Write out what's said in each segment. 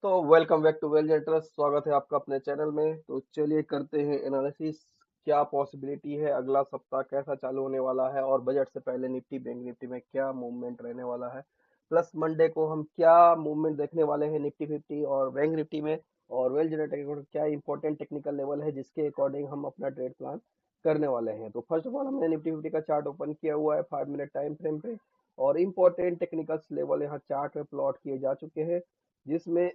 दोस्तों, welcome back to well generators. स्वागत है आपका अपने चैनल में। तो चलिए करते हैं एनालिसिस। क्या पॉसिबिलिटी है, अगला सप्ताह कैसा चालू होने वाला है और बजट से पहले निफ्टी बैंक निफ्टी में क्या मूवमेंट रहने वाला है। प्लस मंडे को हम क्या मूवमेंट देखने वाले हैं निफ्टी फिफ्टी और बैंक निफ्टी में। और वेल जनरेटर के अकॉर्डिंग क्या इंपॉर्टेंट टेक्निकल लेवल है जिसके अकॉर्डिंग हम अपना ट्रेड प्लान करने वाले हैं। तो फर्स्ट ऑफ ऑल हमने निफ्टी फिफ्टी का चार्ट ओपन किया हुआ है 5 मिनट टाइम फ्रेम पे। और इम्पोर्टेंट टेक्निकल लेवल यहाँ चार्ट में प्लॉट किए जा चुके हैं, जिसमें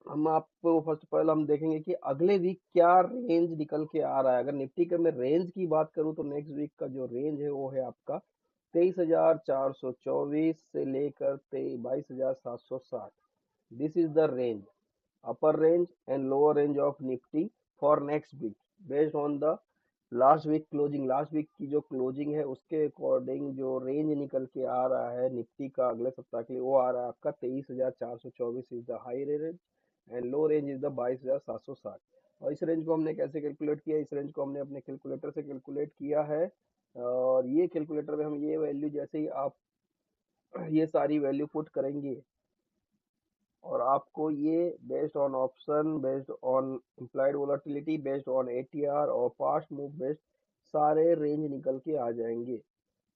हम आपको फर्स्ट ऑफ ऑल हम देखेंगे कि अगले वीक क्या रेंज निकल के आ रहा है। अगर निफ्टी का मैं रेंज की बात करूं तो नेक्स्ट वीक का जो रेंज है वो है आपका 23,424 से लेकर 22,760। This is the range, upper range and lower range of Nifty for next week based on the last week closing. Last week की जो क्लोजिंग है उसके अकॉर्डिंग जो रेंज निकल के आ रहा है निफ्टी का अगले सप्ताह के लिए वो आ रहा है आपका 23,424 is the high range and low range is the 22,760। और इस रेंज को हमने कैसे कैलकुलेट किया, इस रेंज को हमने अपने कैलकुलेटर से कैलकुलेट किया है। और ये कैलकुलेटर में हम ये वैल्यू जैसे ही आप ये सारी वैल्यू पुट करेंगे और आपको ये based on option, based on implied volatility, based on ATR और पास्ट मूव बेस्ड सारे रेंज निकल के आ जाएंगे।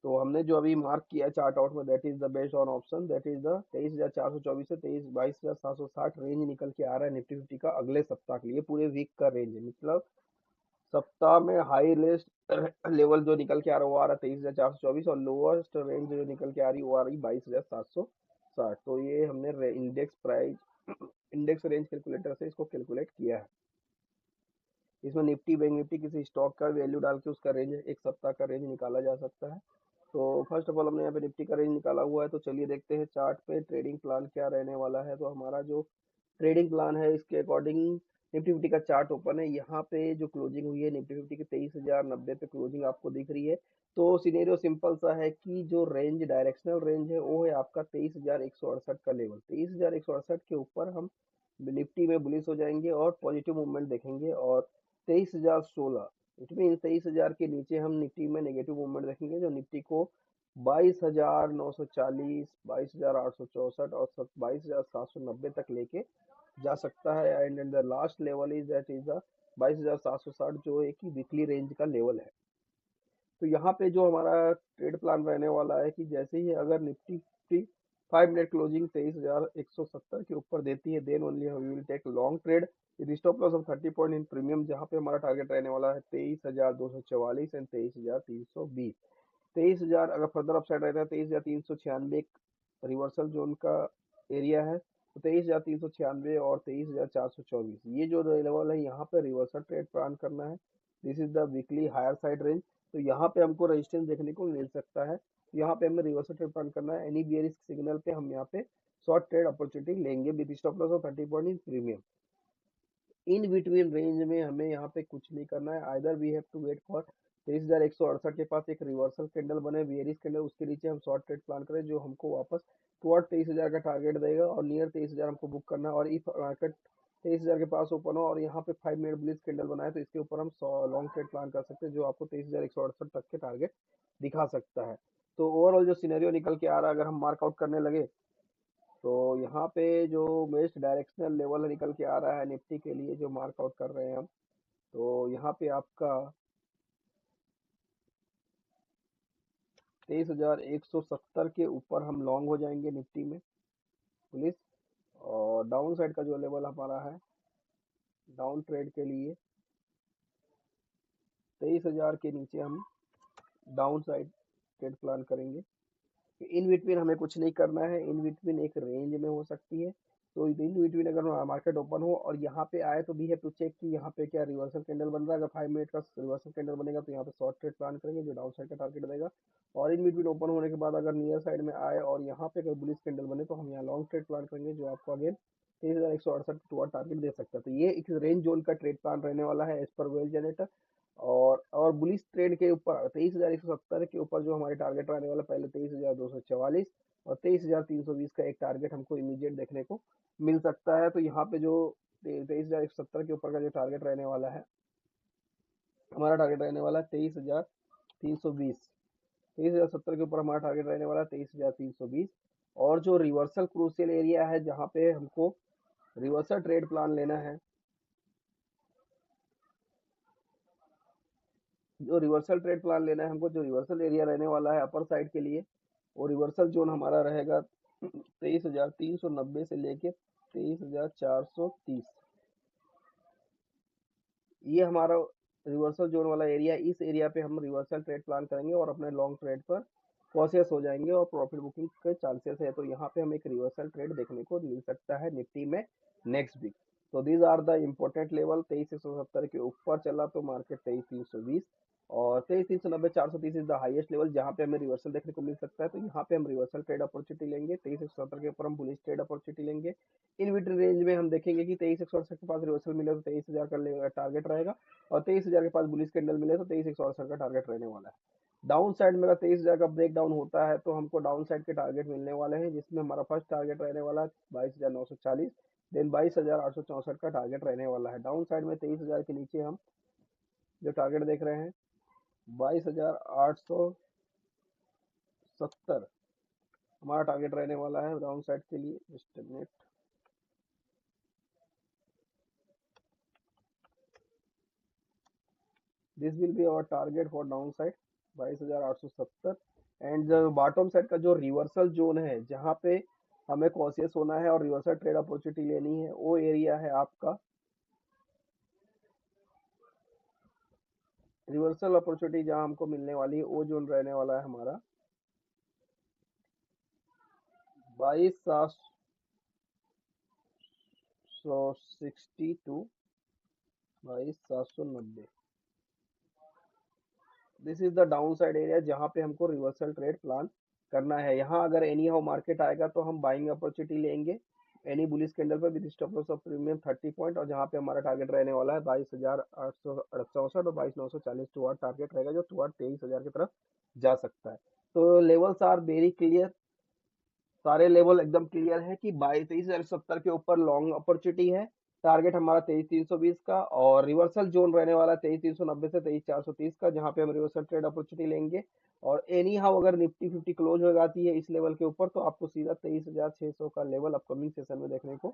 तो हमने जो अभी मार्क किया चार्ट आउट में that is the based on option, that is the 23,424 से 22,760 रेंज निकल के आ रहा है निफ्टी फिफ्टी का अगले सप्ताह के लिए। पूरे वीक का रेंज है, मतलब सप्ताह में हाई लिस्ट लेवल जो निकल के आ रहा है वो आ रहा है 23,424 और लोएस्ट रेंज जो निकल के आ रही है वो आ रही 22,760। तो ये हमने index price index range calculator से इसको कैलकुलेट किया है। इसमें निफ्टी बैंक निफ्टी किसी स्टॉक का वैल्यू डाल के उसका रेंज एक सप्ताह का रेंज निकाला जा सकता है। तो फर्स्ट ऑफ ऑल हमने यहाँ पे निफ्टी का रेंज निकाला हुआ है। तो चलिए देखते हैं चार्ट पे ट्रेडिंग प्लान क्या रहने वाला है। तो हमारा जो ट्रेडिंग प्लान है इसके अकॉर्डिंग निफ्टी फिफ्टी का चार्ट ओपन है। यहाँ पे जो क्लोजिंग हुई है निफ्टी फिफ्टी की 23,090 पे क्लोजिंग आपको दिख रही है। तो सिनेरियो सिंपल सा है कि जो रेंज डायरेक्शनल रेंज है वो है आपका 23,168 का लेवल। 23,168 के ऊपर हम निफ्टी में बुलिश हो जाएंगे और पॉजिटिव मूवमेंट देखेंगे। और 23,016 इट मीन 23,000 के नीचे हम निफ्टी में नेगेटिव मूवमेंट देखेंगे, जो निफ्टी को 22,940, 22,864 और 22,790 तक लेके जा सकता है। And the last level is that is the 22,760 जो एक वीकली रेंज का लेवल है। तो यहाँ पे जो हमारा ट्रेड प्लान रहने वाला है कि जैसे ही अगर निफ्टी फिफ्टी 5 मिनट क्लोजिंग 23,170 के ऊपर देती है then only we will take long trade with stop loss of 30 point in premium, जहाँ पे हमारा टारगेट रहने वाला है 23,244 एंड 23,320। 23,000 अगर फर्दर अपसाइड रहता है 23,396 रिवर्सल जोन का एरिया है। तो 23,396 और 23,424 ये जो लेवल है यहाँ पे रिवर्सल ट्रेड प्लान करना है। This is the weekly higher side range. तो यहाँ पे हमको रेजिस्टेंस देखने को मिल सकता है। तो यहाँ पे हमें रिवर्सल ट्रेड प्लान करना है। एनी बियरिश सिग्नल पे हम यहाँ पे शॉर्ट ट्रेड अपॉर्चुनिटी लेंगे with stop loss of 30 point in premium. In between range में हमें यहाँ पे कुछ नहीं करना है। Either we have to wait for 23,168 के पास एक रिवर्सल कैंडल बने बियरिश कैंडल, उसके नीचे हम शॉर्ट ट्रेड प्लान करें जो हमको वापस टुवर्ड 23,000 का टारगेट देगा और नियर 23,000 हमको बुक करना है। और इफ मार्केट 23,000 के पास ओपन हो और यहाँ पे 5 मिनट बुलिश कैंडल बनाए तो इसके ऊपर हम लॉन्ग ट्रेड प्लान कर सकते हैं जो आपको 23,168 तक के टारगेट दिखा सकता है। तो ओवरऑल जो सिनेरियो निकल के आ रहा है अगर हम मार्कआउट करने लगे तो यहाँ पे जो बेस्ट डायरेक्शनल लेवल निकल के आ रहा है निफ्टी के लिए जो मार्कआउट कर रहे हैं हम, तो यहाँ पे आपका 23,170 के ऊपर हम लॉन्ग हो जाएंगे निफ्टी में पुलिस। और डाउन साइड का जो लेवल हमारा है डाउन ट्रेड के लिए 23,000 के नीचे हम डाउन साइड ट्रेड प्लान करेंगे। इन बिटवीन हमें कुछ नहीं करना है, इन बिटवीन एक रेंज में हो सकती है। तो इन बिटवीन अगर मार्केट ओपन हो और यहाँ पे आए तो वी हैव टू चेक कि यहाँ पे क्या रिवर्सल कैंडल बन रहा है। अगर 5 मिनट का रिवर्सल कैंडल बनेगा तो यहाँ पे शॉर्ट ट्रेड प्लान करेंगे जो डाउन साइड का टारगेट देगा। और इन बिटवीन ओपन होने के बाद अगर नियर साइड में आए और यहाँ पे अगर बुलिश कैंडल बने तो हम यहाँ लॉन्ग ट्रेड प्लान करेंगे जो आपको अगेन 23,168 टुवर्ड टारगेट दे सकता है। तो ये एक रेंज जोन का ट्रेड प्लान रहने वाला है एज पर वेल जनरेटर। और बुलिश ट्रेंड के ऊपर 23,170 के ऊपर जो हमारे टारगेट रहने वाला पहले 23,244 और 23,320 का एक टारगेट हमको इमीडिएट देखने को मिल सकता है। तो यहाँ पे जो 23,170 के ऊपर का जो टारगेट रहने वाला है हमारा टारगेट रहने वाला है 23,320। 23,070 के ऊपर हमारा टारगेट रहने वाला है 23,320। और जो रिवर्सल क्रूशियल एरिया है जहाँ पे हमको रिवर्सल ट्रेड प्लान लेना है, जो रिवर्सल ट्रेड प्लान लेना है हमको, जो रिवर्सल एरिया रहने वाला है अपर साइड के लिए, वो रिवर्सल जोन हमारा रहेगा 23,390 से लेके 23,430। ये हमारा रिवर्सल जोन वाला एरिया, इस एरिया पे हम रिवर्सल ट्रेड प्लान करेंगे और अपने लॉन्ग ट्रेड पर कॉशियस हो जाएंगे और प्रॉफिट बुकिंग के चांसेस है। तो यहाँ पे हम एक रिवर्सल ट्रेड देखने को मिल सकता है निफ्टी में नेक्स्ट वीक। तो these are the important level. 23,170 के ऊपर चला तो मार्केट 23,320 और 23,390 430 इज द हाईएस्ट लेवल जहाँ पे हमें रिवर्सल देखने को मिल सकता है। तो यहाँ पे हम रिवर्सल ट्रेड अपॉर्चुनिटी लेंगे। 23,170 के ऊपर हम बुलिश ट्रेड अपॉर्चुनिटी लेंगे। इन बिटवीन रेंज में हम देखेंगे कि 23,168 के पास रिवर्सल मिले तो 23,000 का टारगेट रहेगा और 23,000 के पास बुलिश कैंडल मिले तो 23,168 का टारगेट रहने वाला है। डाउन साइड में अगर 23,000 का ब्रेक डाउन होता है तो हमको डाउन साइड के टारगेट मिलने वाले हैं, जिसमें हमारा फर्स्ट टारगेट रहने वाला है 22,940, देन 22,864 का टारगेट रहने वाला है। डाउन साइड में 23,000 के नीचे हम जो टारगेट देख रहे हैं 22,870 हमारा टारगेट रहने वाला है डाउन साइड के लिए। Just minute, this will be our target for down side 22,870। And जो बॉटम साइड का जो रिवर्सल जोन है जहाँ पे हमें कॉशियस होना है और रिवर्सल ट्रेड अपॉर्चुनिटी लेनी है, वो एरिया है आपका, रिवर्सल अपॉर्चुनिटी जहाँ हमको मिलने वाली है वो जोन रहने वाला है हमारा 22,760 to 22,790। This is the down side area जहाँ पे हमको रिवर्सल ट्रेड प्लान करना है। यहाँ अगर एनी हाउ मार्केट आएगा तो हम बाइंग अपॉर्चुनिटी लेंगे एनी बुलिश कैंडल पर with stop loss of premium 30 point, और जहाँ पे हमारा टारगेट रहने वाला है 22,864 और 22,940 टुवर्ड टारगेट रहेगा जो टुवर्ड 23,000 की तरफ जा सकता है। तो लेवल्स आर वेरी क्लियर, सारे लेवल एकदम क्लियर है कि 23,070 के ऊपर लॉन्ग अपॉर्चुनिटी है। टारगेट हमारा 23,320 का और रिवर्सल जोन रहने वाला 23,390 से 23,430 का, जहां पे हम रिवर्सल ट्रेड अपॉर्चुनिटी लेंगे। और एनी हाउ अगर निफ्टी 50 क्लोज हो जाती है इस लेवल के ऊपर तो आपको सीधा 23,600 का लेवल अपकमिंग सेशन में देखने को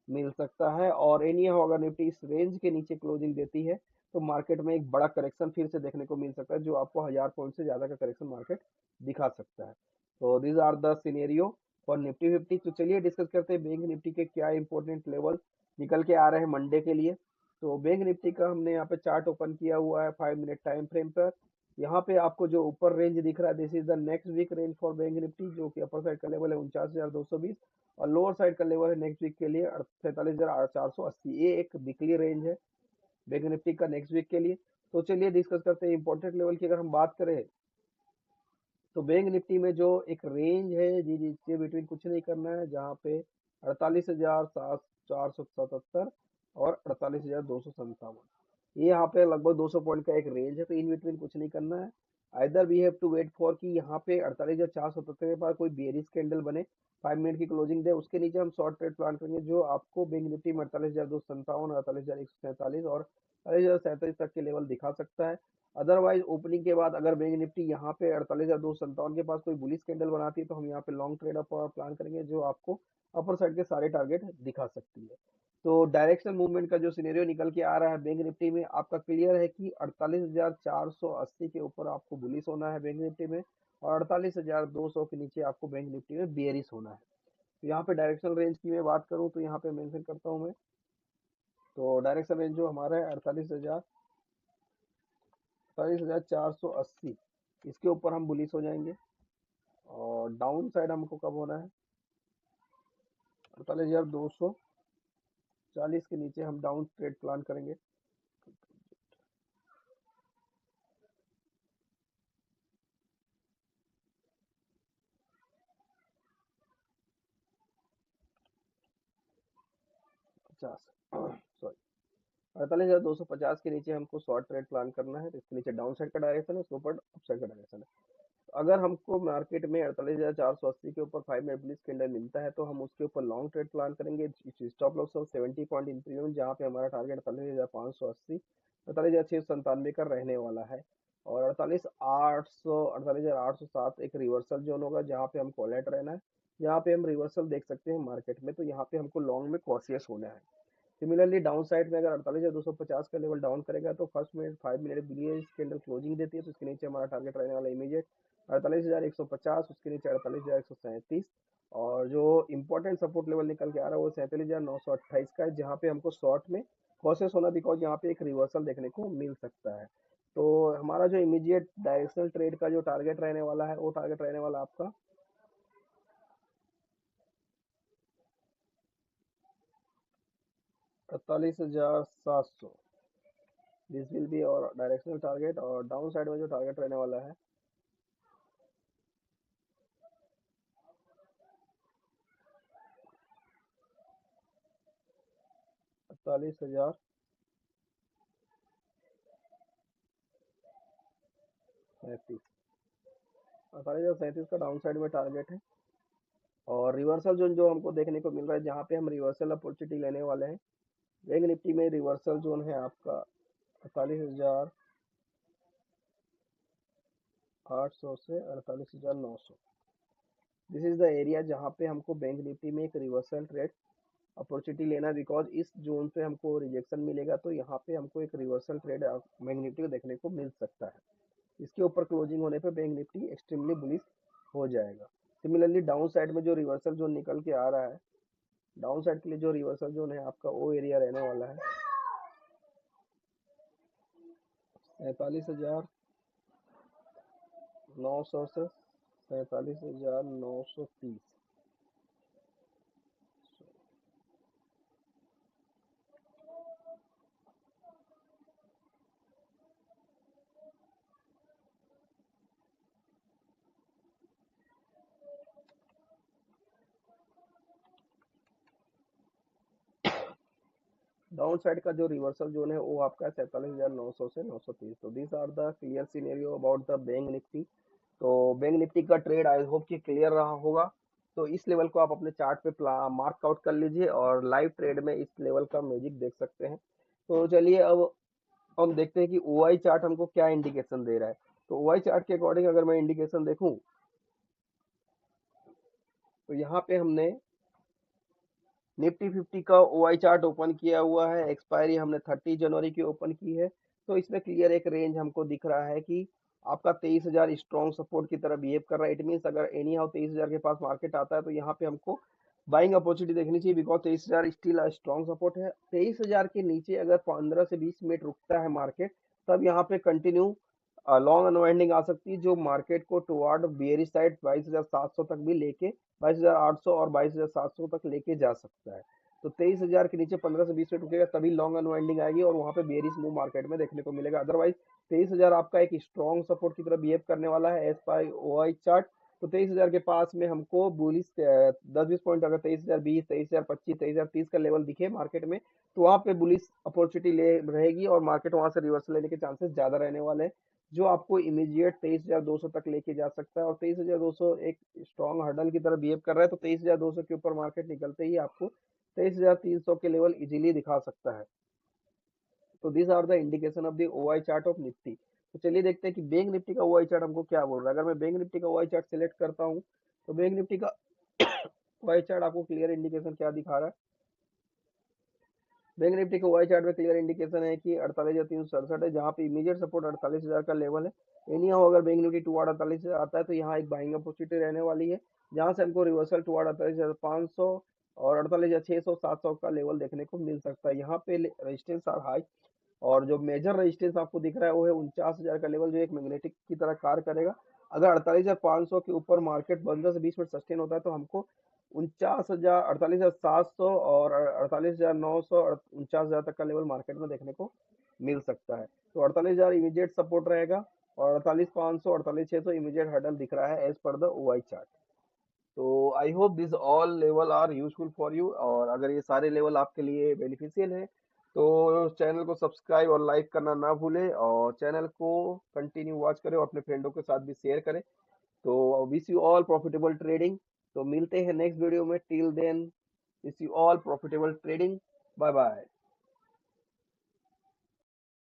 मिल सकता है। और एनी हाउ अगर निफ्टी इस रेंज के नीचे क्लोजिंग देती है तो मार्केट में एक बड़ा करेक्शन फिर से देखने को मिल सकता है, जो आपको 1000 पॉइंट से ज्यादा का करेक्शन मार्केट दिखा सकता है। तो these are the scenario for Nifty 50। तो चलिए डिस्कस करते हैं बैंक निफ्टी के क्या इंपॉर्टेंट लेवल निकल के आ रहे हैं मंडे के लिए। तो बैंक निफ्टी का हमने यहाँ पे चार्ट ओपन किया हुआ है 5 मिनट टाइम फ्रेम पर। यहाँ पे आपको जो ऊपर रेंज दिख रहा है this is the next week range for bank Nifty, जो कि अपर साइड का लेवल है 49,220 और लोअर साइड का लेवल है नेक्स्ट वीक के लिए 43,480। ये एक वीकली रेंज है बैंक निफ्टी का नेक्स्ट वीक के लिए। तो चलिए डिस्कस करते हैं इंपॉर्टेंट लेवल की। अगर हम बात करें तो बैंक निफ्टी में जो एक रेंज है जी जिसके बिटवीन कुछ नहीं करना है, जहाँ पे 48,477 और 48,257, ये यहाँ पे लगभग 200 पॉइंट का एक रेंज है। तो इन बिटवीन कुछ नहीं करना है। Either we have to wait for कि यहाँ पे 48,477 के पास कोई बेरिश कैंडल बने 5 मिनट की क्लोजिंग दे, उसके नीचे हम शॉर्ट ट्रेड प्लान करेंगे जो आपको बैंक निफ्टी में 48,257, 48,147 और 48,037 तक के लेवल दिखा सकता है। अदरवाइज ओपनिंग के बाद अगर बैंक निफ्टी यहाँ पे 48,257 के पास कोई बुलिश कैंडल बनाती है तो हम यहाँ पे लॉन्ग ट्रेड अप प्लान करेंगे जो आपको अपर साइड के सारे टारगेट दिखा सकती है। तो डायरेक्शनल मूवमेंट का जो सिनेरियो निकल के आ रहा है बैंक निफ्टी में आपका क्लियर है कि 48,480 के ऊपर आपको बुलिश होना है बैंक निफ्टी में और 48,200 के नीचे आपको बैंक निफ्टी में बेयरिश होना है। तो यहाँ पे डायरेक्शनल रेंज की मैं बात करूँ तो यहाँ पे मेंशन करता हूँ मैं। तो डायरेक्शनल रेंज जो हमारा है 48,480, इसके ऊपर हम बुलिश हो जाएंगे। और डाउन साइड हमको कब होना है 48,240 के नीचे हम डाउन ट्रेड प्लान करेंगे। पचास सॉरी 48,250 के नीचे हमको शॉर्ट ट्रेड प्लान करना है। तो इसके नीचे डाउन साइड का डायरेक्शन है, इसके ऊपर अप साइड का डायरेक्शन है। तो अगर हमको मार्केट में 48,480 के ऊपर 5 मिनट बुलिश कैंडल मिलता है तो हम उसके ऊपर लॉन्ग ट्रेड प्लान करेंगे। Stop loss of 70 point in premium, जहाँ पे हमारा टारगेट 48,580 48,697 का रहने वाला है। और 48,807 एक रिवर्सल जोन होगा जहाँ पे हमको अलर्ट रहना है। यहाँ पे हम रिवर्सल देख सकते हैं मार्केट में, तो यहाँ पे हमको लॉन्ग में कॉशियस होना है। सिमिलरली डाउन साइड में अगर 48,250 का लेवल डाउन करेगा तो first minute 5 minute bullish candle closing देती है, तो इसके नीचे हमारा टारगेट रहने वाला इमीडिएट 48,150, उसके नीचे 48,137। और जो इंपॉर्टेंट सपोर्ट लेवल निकल के आ रहा है वो 47,928 का है, जहाँ पे हमको शॉर्ट में कॉशियस होना, बिकॉज यहाँ पे एक रिवर्सल देखने को मिल सकता है। तो हमारा जो इमीडिएट डायरेक्शनल ट्रेड का जो टारगेट रहने वाला है वो टारगेट रहने वाला आपका 48,700। दिस विल बी और डायरेक्शनल टारगेट। और डाउन साइड में जो टारगेट रहने वाला है 48,37। 48,037 का डाउन साइड में टारगेट है। और रिवर्सल जोन जो हमको देखने को मिल रहा है, जहाँ पे हम रिवर्सल अपॉर्चुनिटी लेने वाले हैं, बैंक निफ्टी में रिवर्सल जोन है आपका 48,800 से 48,900। दिस इज द एरिया जहाँ पे हमको बैंक निफ्टी में एक रिवर्सल ट्रेड अपॉर्चुनिटी लेना, बिकॉज इस जोन पे हमको रिजेक्शन मिलेगा तो यहाँ पे हमको एक रिवर्सल ट्रेड बैंक निफ्टी को देखने को मिल सकता है। इसके ऊपर क्लोजिंग होने पे बैंक निफ्टी एक्सट्रीमली बुलिश हो जाएगा। सिमिलरली डाउन साइड में जो रिवर्सल जोन निकल के आ रहा है, डाउन साइड के लिए जो रिवर्सल जोन है आपका वो एरिया रहने वाला है 47,900 से 47,930। डाउन साइड का जो रिवर्सल जोन है वो आपका 47,900 से 930। तो this are the clear scenario about the bank Nifty. तो बैंक निफ्टी का ट्रेड आई होप कि क्लियर रहा होगा। तो इस लेवल को आप अपने चार्ट पे मार्क आउट कर लीजिए और लाइव ट्रेड में इस लेवल का मैजिक देख सकते हैं। तो चलिए अब हम देखते हैं कि ओआई चार्ट हमको क्या इंडिकेशन दे रहा है। तो ओआई चार्ट के अकॉर्डिंग अगर मैं इंडिकेशन देखूं तो यहाँ पे हमने निफ्टी 50 का ओआई चार्ट ओपन किया हुआ है, एक्सपायरी हमने 30 जनवरी की ओपन की है। तो इसमें क्लियर एक रेंज हमको दिख रहा है कि आपका 23,000 स्ट्रॉन्ग सपोर्ट की तरह बिहेव कर रहा है। इट मीन्स अगर एनी हाउ 23,000 के पास मार्केट आता है तो यहाँ पे हमको बाइंग अपॉर्चुनिटी देखनी चाहिए, बिकॉज 23,000 स्टिल स्ट्रॉन्ग सपोर्ट है। 23,000 के नीचे अगर 15 से 20 मिनट रुकता है मार्केट, तब यहाँ पे कंटिन्यू लॉन्ग अनवाइंडिंग आ सकती है, जो मार्केट को टुवर्ड बियरिश साइड 22,700 तक भी लेके 22,800 और 22,700 तक लेके जा सकता है। तो 23,000 के नीचे 15 से 20 मिनट रुकेगा तभी लॉन्ग अनवाइंडिंग आएगी और वहां पे बेरिश मूव मार्केट में देखने को मिलेगा। अदरवाइज 23,000 आपका एक स्ट्रॉन्ग सपोर्ट की तरह बिहेव करने वाला है एज पर ओआई चार्ट। तो 23,000 के पास में हमको बुलिश 10-20 पॉइंट, अगर 23,020, 23,025, 23,030 का लेवल दिखे मार्केट में, तो वहां पे बुलिश अपॉर्चुनिटी ले रहेगी और मार्केट वहां से रिवर्सल लेने के चांसेस ज्यादा रहने वाले हैं, जो आपको इमीडिएट 23,200 तक लेके जा सकता है। और 23,200 एक स्ट्रॉन्ग हर्डल की तरह बिहेव कर रहा है, तो 23,200 के ऊपर मार्केट निकलते ही आपको 23,300 के लेवल इजीली दिखा सकता है। तो this are the indication of the OI chart of Nifty. तो चलिए देखते हैं कि बैंक निफ्टी का ओआई चार्ट हमको क्या बोल रहा है। अगर मैं बैंक निफ्टी का ओआई चार्ट सिलेक्ट करता हूँ तो बैंक निफ्टी का ओआई चार्ट आपको क्लियर इंडिकेशन क्या दिखा रहा है। बैंक निफ्टी के वाई चार्ट में क्लियर इंडिकेशन है कि 48,367 है, जहाँ पे इमीडिएट सपोर्ट 48,000 का लेवल है। एनी हाउ अगर बैंक निफ्टी टुवर्ड 48 आता है तो यहाँ एक बाइंग अपॉर्चुनिटी रहने वाली है, जहाँ से हमको रिवर्सल टुवर्ड 48,500 और 48,600 700 का लेवल देखने को मिल सकता है। यहाँ पे रेजिस्टेंस आर हाई और जो मेजर रेजिस्टेंस आपको दिख रहा है वो है 49,000 का लेवल, जो एक मैग्नेटिक की तरह कार्य करेगा। अगर 48,500 के ऊपर मार्केट 15 से 20 मिनट सस्टेन होता है तो हमको 49,000, 48,700 और 48,900 और 49,000 तक का लेवल मार्केट में देखने को मिल सकता है। तो 48,000 इमीडिएट सपोर्ट रहेगा और 48,500 48,600 इमीडिएट हर्डल दिख रहा है as per the OI chart. तो I hope this all level are useful for you, और अगर ये सारे लेवल आपके लिए बेनिफिशियल है तो चैनल को सब्सक्राइब और लाइक करना ना भूलें और चैनल को कंटिन्यू वॉच करें और अपने फ्रेंडों के साथ भी शेयर करें। तो wish you all profitable trading. तो मिलते हैं नेक्स्ट वीडियो में। Till then wish you all profitable trading. Bye bye.